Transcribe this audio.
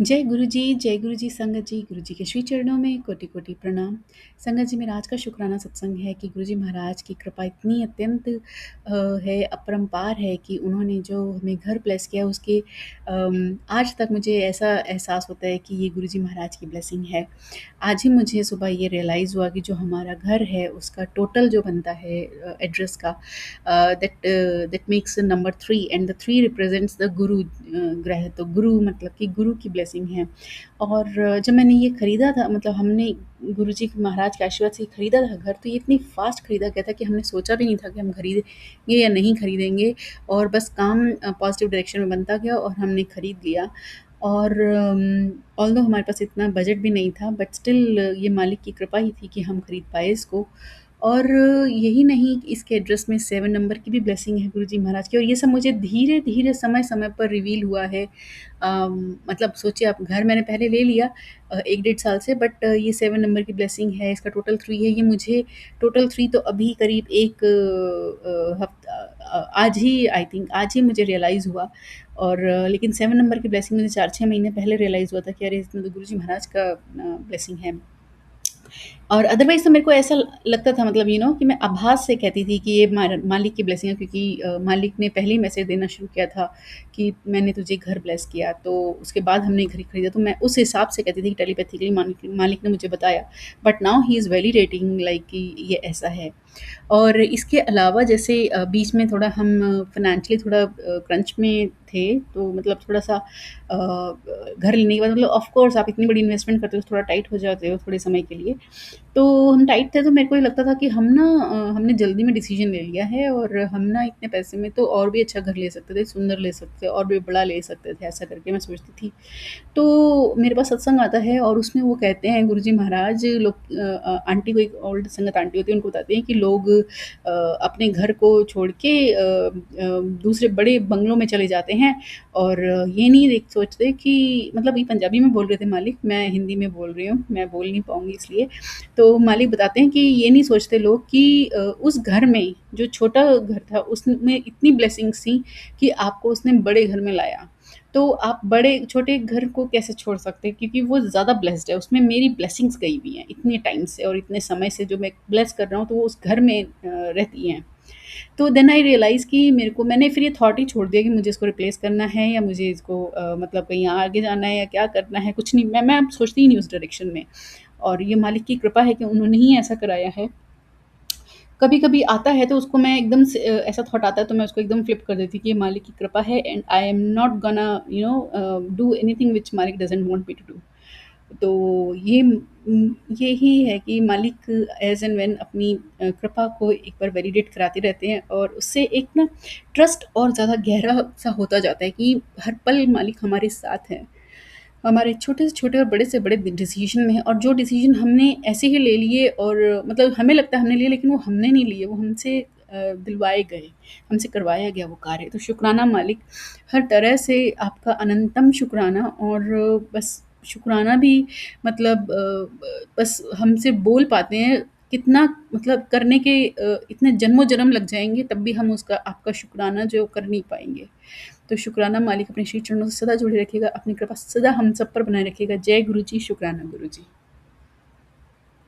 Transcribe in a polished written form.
जय गुरु जी, संगत जी, गुरु जी के श्री चरणों में कोटि-कोटि प्रणाम। संगत जी, मेरा आज का शुक्राना सत्संग है कि गुरु जी महाराज की कृपा इतनी अत्यंत है, अपरंपार है कि उन्होंने जो हमें घर ब्लेस किया उसके आज तक मुझे ऐसा एहसास होता है कि ये गुरु जी महाराज की ब्लेसिंग है। आज ही मुझे सुबह ये रियलाइज़ हुआ कि जो हमारा घर है उसका टोटल जो बनता है एड्रेस का that makes number 3 and the 3 represents the गुरु ग्रह। तो गुरु मतलब कि गुरु की ब्लेसिंग है। और जब मैंने ये खरीदा था मतलब हमने गुरु जी महाराज के आशीर्वाद से खरीदा था घर, तो ये इतनी फास्ट खरीदा गया था कि हमने सोचा भी नहीं था कि हम खरीदेंगे या नहीं खरीदेंगे। और बस काम पॉजिटिव डायरेक्शन में बनता गया और हमने खरीद लिया। और ऑल्दो हमारे पास इतना बजट भी नहीं था, बट स्टिल ये मालिक की कृपा ही थी कि हम खरीद पाए इसको। और यही नहीं, इसके एड्रेस में 7 नंबर की भी ब्लेसिंग है गुरु जी महाराज की, और ये सब मुझे धीरे-धीरे समय-समय पर रिवील हुआ है। मतलब सोचिए आप, घर मैंने पहले ले लिया 1 डेढ़ साल से, बट ये 7 नंबर की ब्लेसिंग है, इसका टोटल 3 है। ये मुझे टोटल 3 तो अभी करीब 1 आज ही आई थिंक आज ही मुझे रियलाइज़ हुआ। और लेकिन 7 नंबर की ब्लेसिंग मुझे 4-6 महीने पहले रियलाइज़ हुआ था कि अरे! इसमें तो गुरु जी महाराज का ब्लेसिंग है। और अदरवाइज़ तो मेरे को ऐसा लगता था, मतलब कि मैं आभास से कहती थी कि ये मालिक की ब्लेसिंग है, क्योंकि मालिक ने पहले ही मैसेज देना शुरू किया था कि मैंने तुझे घर ब्लेस किया। तो उसके बाद हमने घर खरीदा, तो मैं उस हिसाब से कहती थी कि टेलीपैथिकली मालिक मालिक ने मुझे बताया। But now he is validating like कि ये ऐसा है। और इसके अलावा जैसे बीच में थोड़ा हम फाइनेंशियली थोड़ा क्रंच में थे, तो मतलब थोड़ा-सा घर लेने के बाद मतलब ऑफ़ कोर्स आप इतनी बड़ी इन्वेस्टमेंट करते हो तो थोड़ा टाइट हो जाते हो थोड़े समय के लिए। तो हम टाइट थे, तो मेरे को ये लगता था कि हमने जल्दी में डिसीज़न ले लिया है, और हम ना इतने पैसे में तो और भी अच्छा घर ले सकते थे, सुंदर ले सकते थे और भी बड़ा ले सकते थे, ऐसा करके मैं सोचती थी। तो मेरे पास सत्संग आता है और उसमें वो कहते हैं गुरुजी महाराज, लोग आंटी को, एक ओल्ड संगत आंटी होती है, उनको बताते हैं कि लोग अपने घर को छोड़ के दूसरे बड़े बंगलों में चले जाते हैं, और ये नहीं देख सोचते कि, मतलब ये पंजाबी में बोल रहे थे मालिक, मैं हिंदी में बोल रही हूँ, मैं बोल नहीं पाऊँगी इसलिए। तो मालिक बताते हैं कि ये नहीं सोचते लोग कि उस घर में जो छोटा घर था उसमें इतनी ब्लेसिंग्स थी कि आपको उसने बड़े घर में लाया। तो आप बड़े छोटे घर को कैसे छोड़ सकते हैं, क्योंकि वो ज़्यादा ब्लेस्ड है, उसमें मेरी ब्लेसिंग्स गई हुई हैं इतने टाइम से और इतने समय से जो मैं ब्लेस कर रहा हूँ, तो वो उस घर में रहती हैं। तो देन आई रियलाइज़ कि मैंने फिर ये थॉट ही छोड़ दिया कि मुझे इसको रिप्लेस करना है या मुझे इसको मतलब कहीं आगे जाना है या क्या करना है, कुछ नहीं, मैं अब सोचती ही नहीं उस डायरेक्शन में। और ये मालिक की कृपा है कि उन्होंने ही ऐसा कराया है। कभी-कभी आता है तो उसको मैं एकदम से ऐसा थॉट आता है तो मैं उसको एकदम फ्लिप कर देती हूँ कि ये मालिक की कृपा है, and I am not gonna do anything which मालिक doesn't want me to do. तो यही है कि मालिक एज़ एंड व्हेन अपनी कृपा को एक बार वैलिडेट कराते रहते हैं, और उससे एक ना ट्रस्ट और ज़्यादा गहरा-सा होता जाता है कि हर पल मालिक हमारे साथ हैं। हमारे छोटे से छोटे और बड़े से बड़े डिसीज़न में है, और जो डिसीज़न हमने ऐसे ही ले लिए, और मतलब हमें लगता है हमने लिए, लेकिन वो हमने नहीं लिए, वो हमसे दिलवाए गए, हमसे करवाया गया वो कार्य। तो शुक्राना मालिक, हर तरह से आपका अनंतम शुक्राना। और बस शुक्राना भी मतलब बस हमसे बोल पाते हैं कितना, मतलब करने के इतने जन्मों-जन्म लग जाएँगे तब भी हम उसका आपका शुक्राना जो कर नहीं पाएँगे। तो शुक्राना मालिक अपने श्री चरणों से सदा जुड़े रखिएगा, अपनी कृपा सदा हम सब पर बनाए रखिएगा। जय गुरु जी, शुक्राना गुरु जी।